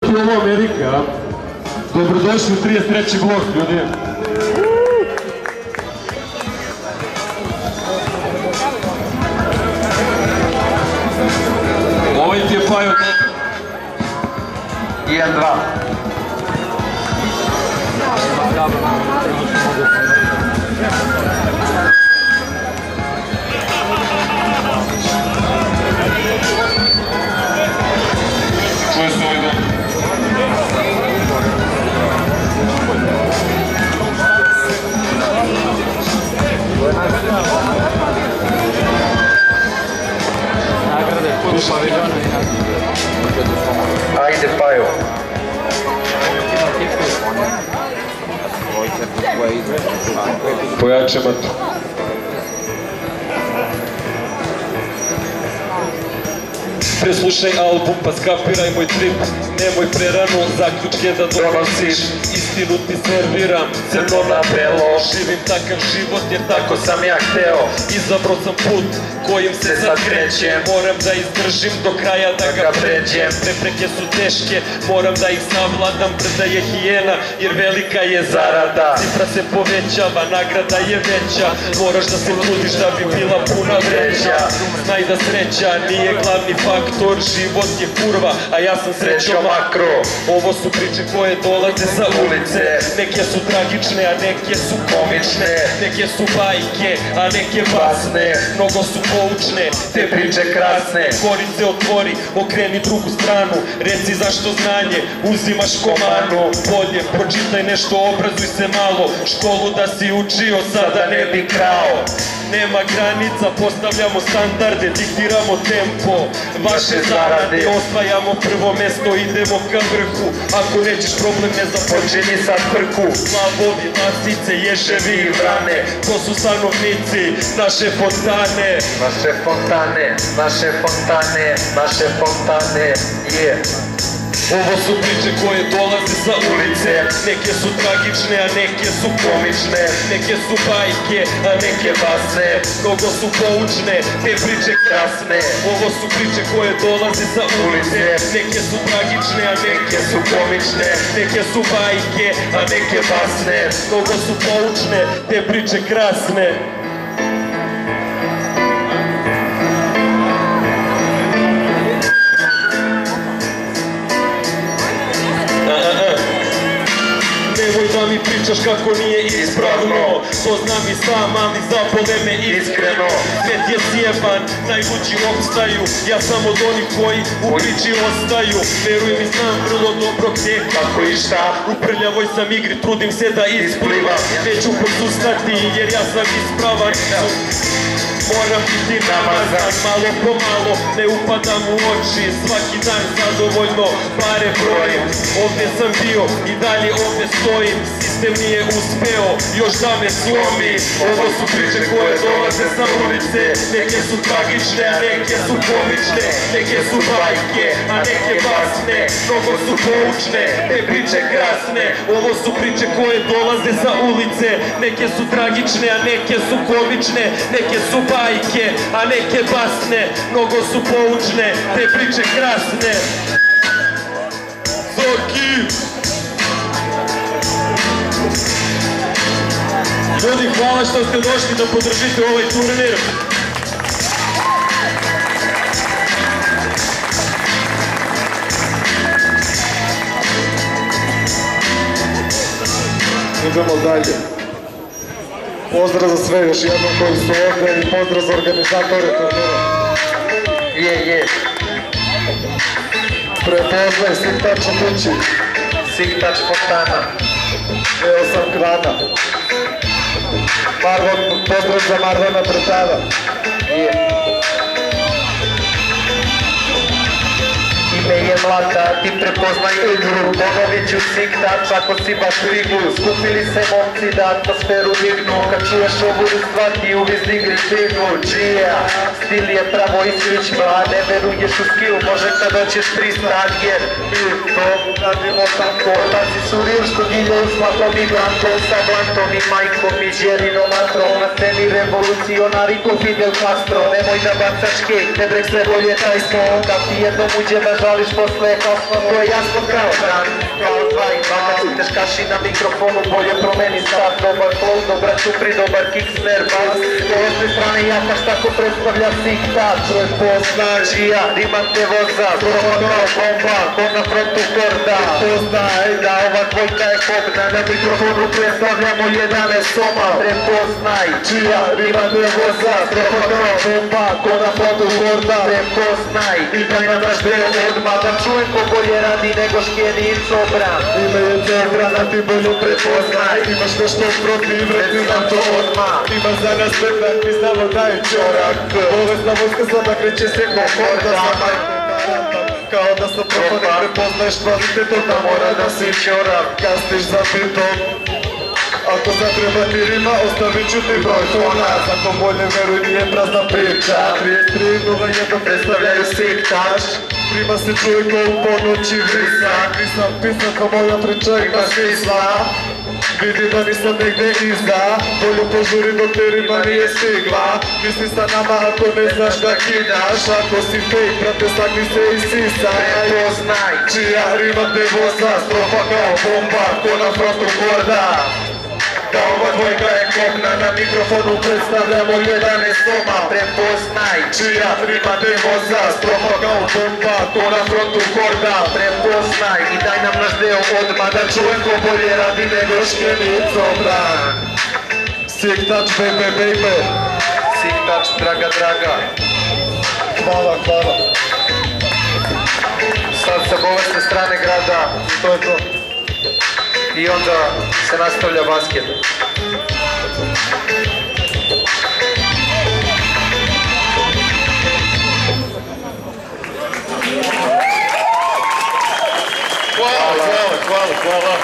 ti ovo Amerika. Dobrodošli u 33. blok, ljudi. Ovaj ti je Pajo. 1-2. Čuje se ovaj dom. Ajde, Pajo. Pojače matu. Preslušaj album pa skapiraj moj trip. Nemoj prerano zaključke da donosiš. Istinu ti serviram, crno na belo. Živim takav život jer tako sam ja hteo. Izabrao sam put kojim se sad krećem. Moram da izdržim do kraja da ga pređem. Prepreke su teške, moram da ih savladam. Brda je hijena jer velika je zarada. Cifra se povećava, nagrada je veća. Moraš da se trudiš da bi bila puna vreća. Znaj da sreća nije glavni faktor. Život je kurva, a ja sam srećo makro. Ovo su priče koje dolaze sa ulice. Neke su tragične, a neke su komične. Neke su bajke, a neke basne. Mnogo su poučne, te priče krasne. Korice otvori, okreni drugu stranu. Reci zašto znanje uzimaš ko manu. Bolje, pročitaj nešto, obrazuj se malo. Školu da si učio, sada ne bi krao. Nema granica, postavljamo standarde, diktiramo tempo. Vaše zarade, osvajamo prvo mesto, idemo ka vrhu. Ako nećeš problem, ne započini sad vrhu. Lavovi, lasice, ježevi i vrane, to su stanovnici naše fontane. Naše fontane, naše fontane, naše fontane, Ovo su priče koje dolaze sa ulice. Neke su tragične, a neke su komične. Neke su bajke, a neke basne. Mnogo su poučne, te priče krasne. Ovo su priče koje dolaze sa ulice. Neke su tragične, a neke su komične. Neke su bajke, a neke basne. Mnogo su poučne, te priče krasne. Nemoj da mi pričaš kako nije ispravno. To znam i sam, ali zapole me iskreno. Svet je sjeban, najluđi opstaju. Ja sam od onih koji u priči ostaju. Veruj mi, znam vrlo dobro gdje, kako i šta. U prljavoj sam igri, trudim se da isplivam. Neću posustati jer ja sam ispravan. Moram biti namazan, malo po malo, ne upadam u oči. Svaki dan zadovoljno pare brojim. Ovdje sam bio i dalje ovdje stojim. Sistem nije uspeo još da me slomi. Ovo su priče koje dolaze sa ulice. Neke su tragične, a neke su komične. Neke su bajke, a neke basne. Mnogo su poučne, te priče krasne. Ovo su priče koje dolaze sa ulice. Neke su tragične, a neke su komične. Neke su bajke, a neke basne. Mnogo su poučne, te priče krasne. Zoki! Ljudi, hvala što ste došli da podržite ovaj turnir. Idemo dalje. Pozdrav za sve još jednom koji su ovdje i pozdrav za organizatore turnira. Je. Prepoznaj Siktač u kući. Siktač fontana. Evo sam krana. Pozdrav za Marvana Brtava. Ime je Mlata, ti prepoznaj igru. Ponovit ću Siktač ako si baš u igru. Skupili se momci da atmosferu dignu. Kad čuješ ovu ustvati u vizni grifinu. Čija, stil je pravo isličba. Ne veruješ u skill, može kad doćeš 300 jer to radimo tako. Otaci su rimsko gilje, zlatom i blankom, sa blantom i majkom i žerinom matrom. Na sceni revolucionari ko Fidel Castro. Nemoj da bacaš kejk, ne brek sve bolje taj smo. Kad ti jednom uđe da žališ posle kasno, to je jasno kao dan, kao dva i dva. Kad si teškaši na mikrofonu, bolje promeni sat. Dobar flow, dobar čupri, dobar kick, snare, bass. S desne strane jakaš tako predstavlja siktat. Prepoznači ja, imam te voza, skoro kao bomba, ko na frontu korda. Prepoznaj da ova dvojka je kobna, na mikrofonu predstavljamo 11 soma. Prepoznaj čija, imam te voza, skoro kao bomba, ko na frontu korda. Prepoznaj i daj nam naš deo odmah, da čujem ko bolje radi nego škjeni i cobran. Ime je Cobra, da ti bolje prepoznaj. Imaš nešto protiv, reci nam to odmah. Ima za nas spektak, mi znamo da je čorak. Bolesna vojska sada kreće se ko horda. Za majkom karatam, kao da sam propade. Prepoznaješ kvalitetom, da mora da si čorak. Kasniš za bitom, ako zatreba ti rima, ostavit ću ti broj tona. Zato bolje veruj, nije prazna priča. 33.01 predstavljaju siktaš. Prima se čuje ko u ponoći vrisa. Nisam pisan ko moja priča ima smisla. Vidi da nisam negde iza. Bolje požuri dok te rima nije stigla. Misli sa nama ako ne znaš da kidaš. Ako si fake, brate, sagni se i sisaj. Prepoznaj čija rima te voza, strofa kao bomba, ko na frontu korda. Da ova dvojka je kopna, na mikrofonu predstavljamo 11 soma. Prepoznaj čija rima te voza, strofa kao bomba, ko na frontu korda. Prepoznaj i daj nam naš deo odmah, da čujem ko bolje radi nego škjeni i cobran. Siktač, baby. Siktač, draga. Hvala. Sad sa bolesne strane grada, To je to. i onda se nastavlja basket. Hvala.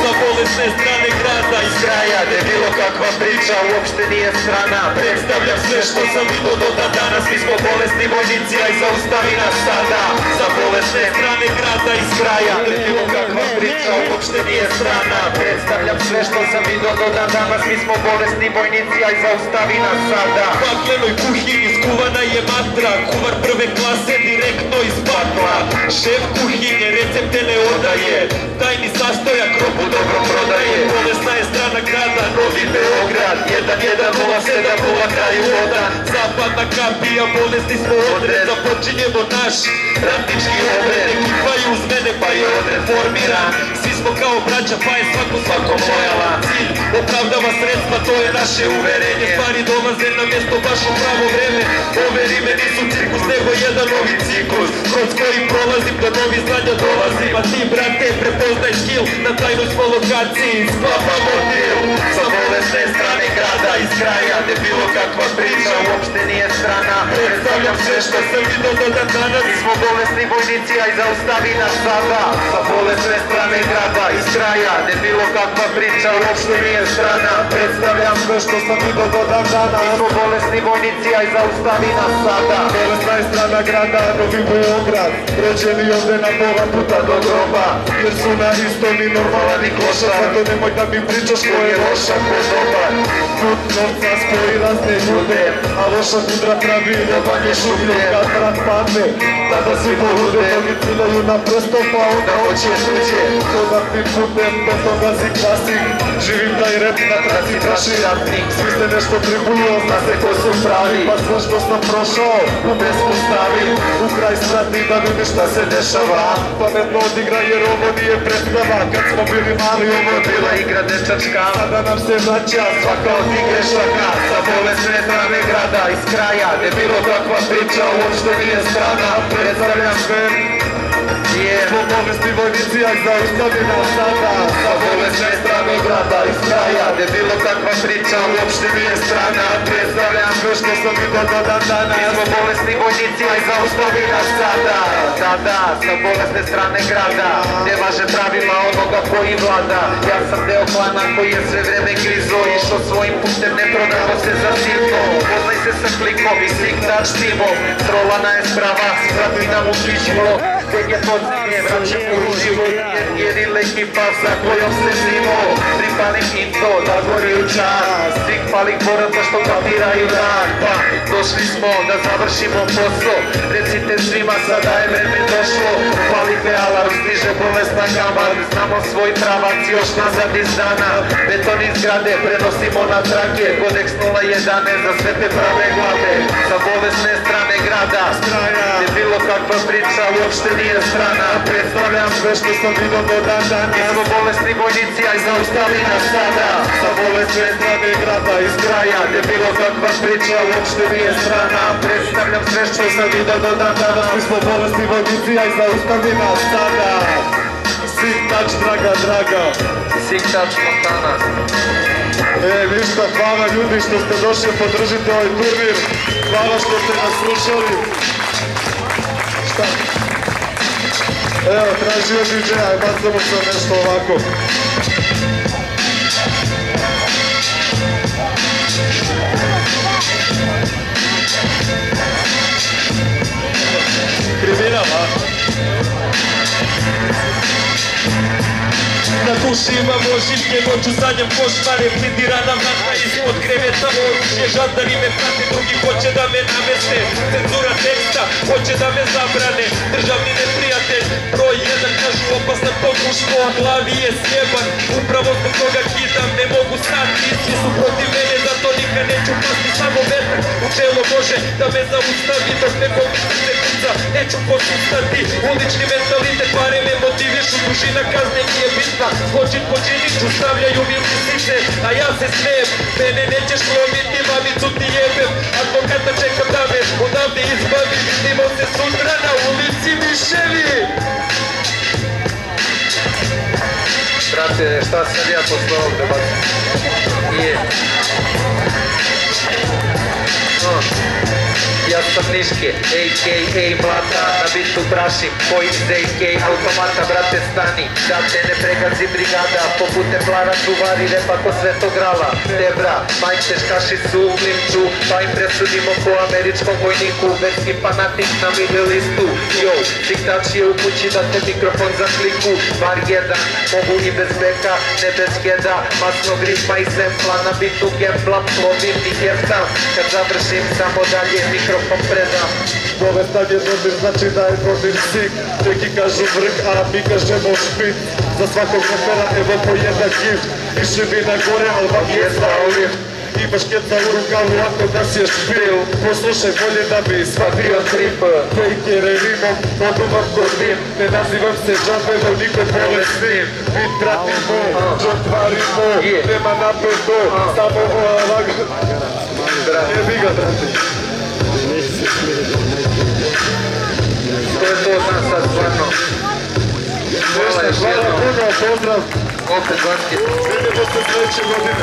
Sa bolesne strane grada iz kraja, Ne bilo kakva priča uopšte nije strana. predstavljam sve što sam vidio do danas. Mi smo bolesni vojnici, a i zaustavi nas sada. Sa bolesne strane grada iz kraja, Ne bilo kakva priča uopšte nije strana. Predstavljam sve što sam vidio do danas. Mi smo bolesni vojnici, a i zaustavi nas sada. U paklenoj kuhinji skuvana je matra. Kuvar prve klase direktno iz pakla. Šef kuhinje recepte ne odaje. Tajni sastojak robu dobro prodaje. Bolesna je strana grada, Novi Beograd. 1107 kraju vodan. Zapadna kapija, bolesni smo odred. Započinjemo naš ratnički obred. Ekipa je uz mene pa je odred formiran. Svi smo kao braća pa je svako lojalan. Cilj opravdava sredstva, to je naše uverenje. Stvari dolaze na mjesto baš u pravo vreme. Ove rime nisu cirkus nego jedan novi ciklus, kroz koji prolazim do novi znanja dolazim. A ti brate prepoznaj skill, na tajnoj smo lokaciji sklapamo deal. Sa bolesne strane grada iz kraja, ne bilo kakva priča Uopšte nije strana. predstavljam sve što sam vidio do danas. Mi smo bolesni vojnici, a i zaustavi nas sada. Sa bolesne strane grada iz kraja, ne bilo kakva priča uopšte nije strana. Predstavljam sve što sam vidio do dana. Mi smo bolesni vojnici, a i zaustavi nas sada. Bolesna je strana grada, Novi Beograd. Rođeni ovde na pola puta do groba. Jer su na istom i normalan i klošar. Zato nemoj da mi pričaš ko je loša, ko je dobar. Put novca spoji razne ljude, a loša kudra pravi ljubanje šuplje. Kad brat padne, tada svi polude. Mnogi ciljaju na prsto, pa onda hoće tuđe. Dodatnim putem, bez toga si klasik. Živim taj rep na traci traši ratnik. Svi se nešto tribuju, zna se ko su pravi. Pa sve što sam prošao, u pesmu stavim. U kraj strati da vidiš šta se dešava. Pametno odigraj jer ovo nije predstava. Kad smo bili mali, ovo je bila Igra dečačka, Sada nam se vraća svaka od tih grešaka. sa bolesne strane grada iz kraja, ne bilo kakva priča uopšte nije strana. Predstavljam sve, smo bolesni vojnici, a zaustavi nas sada. Sa bolesne strane grada iz kraja, ne bilo kakva priča uopšte nije strana. Predstavljam sve što sam vidio do dan dana. Mi smo bolesni vojnici, aj zaustavi nas sada. Da, sa bolesne strane grada, ne važe pravila onoga koji vlada. Ja sam deo klana koji je sve vreme grizo, išao svojim putem, ne prodamo se za sitno. Poznaj se sa klikom i siktač timom, trolana je sprava, sprati nam u pićmo. Gdje je podzemlje, vraćamo u život, jer ili ekipa za kojom se zimo. Pripalim into, da gori u čas, svih palih boraca što kapiraju dan. Pa, došli smo da završimo posao, recite svima sada je vreme došlo. Palite alarm, stiže bolesna gama, znamo svoj pravac još nazad iz dana. Beton iz zgrade prenosimo na trake, kodeks 011 za sve te prave glave. Sa bolesne strane grada, ne bilo kakva priča uopšte nije strana. Predstavljam sve što sam vidio do dan dana. Mi smo bolesni vojnici, aj zaustavi nas sada. Sa bolesne strane grada iz kraja, ne bilo kakva priča uopšte nije strana. Predstavljam sve što sam vidio do dan dana. Mi smo bolesni vojnici, aj zaustavi nas sada. Siktač, draga. Siktač Montana. Ništa, hvala ljudi što ste došli podržiti ovaj turnir. Hvala što ste nas slušali. Šta? Evo, tražio DJ-a, aj bacamo sam nešto ovako. Kriminal, a? Na duši imamo živke, noću sanjam košmare, plindira nam vrata ispod kreveta, oružje, žandari me prate, drugi hoće da me nameste, cenzura teksta, hoće da me zabrane, državni neprijatelj, broj 1 kažu opasan to muško, a glavi je sjeban, upravo zbog toga kidam, ne mogu stati, svi su protiv mene, zato nikad neću pasti, samo vetar u čelo može da me zaustavi, dok ne pomisli se kuca, neću posustati, ulični mentalitet, pare me motivišu, dužina kazne nije bitna. Zločin počinit ću, stavljaju mi lisice, a ja se smijem. Mene nećeš lomiti, mamicu ti jebem. Advokata čekam da me odavde izbavi. Vidimo se sutra na ulici Miševi. Brate, šta sam ja posle ovog da bacim? Nije. Ja sam Niške, a.k.a. Mlata, na bitu prašim, koji za a.k. automata, brate stani, da te ne pregazi brigada, poput templara čuvari repa ko Svetog Grala, Debra, majčeš kaši su u klinču, pa im presudimo po američkom vojniku, verski fanatik na middle listu, yo, siktač je u kući da te mikrofon za kliku, bar jedan, mogu i bez beka, ne bez heda, masno gripa i sempla, na bitu gembla, plovim i heftam, kad završim samo dalje mikrofon predam. Bolestan je dodir, znači da je dodir sik. Neki kažu vrh, a mi kažemo špit. Za svakog rapera evo po jedan gift. Više bi na gore, ali vam je znao lift. Imaš kjeca u rukavu ako da si je špil. Poslušaj bolje da bi shvatio trip. Fejkere rimom, oduvam kod rim. Ne nazivam se džabe, niko bolesnim. Bit pratimo, žrtvarimo. Nema napeto, samo lagano. Jebi ga, brate. To je to od nas sad stvarno. Hvala još jednom. Hvala puno, pozdrav. Opet basket. Vidimo se sljedeće godine.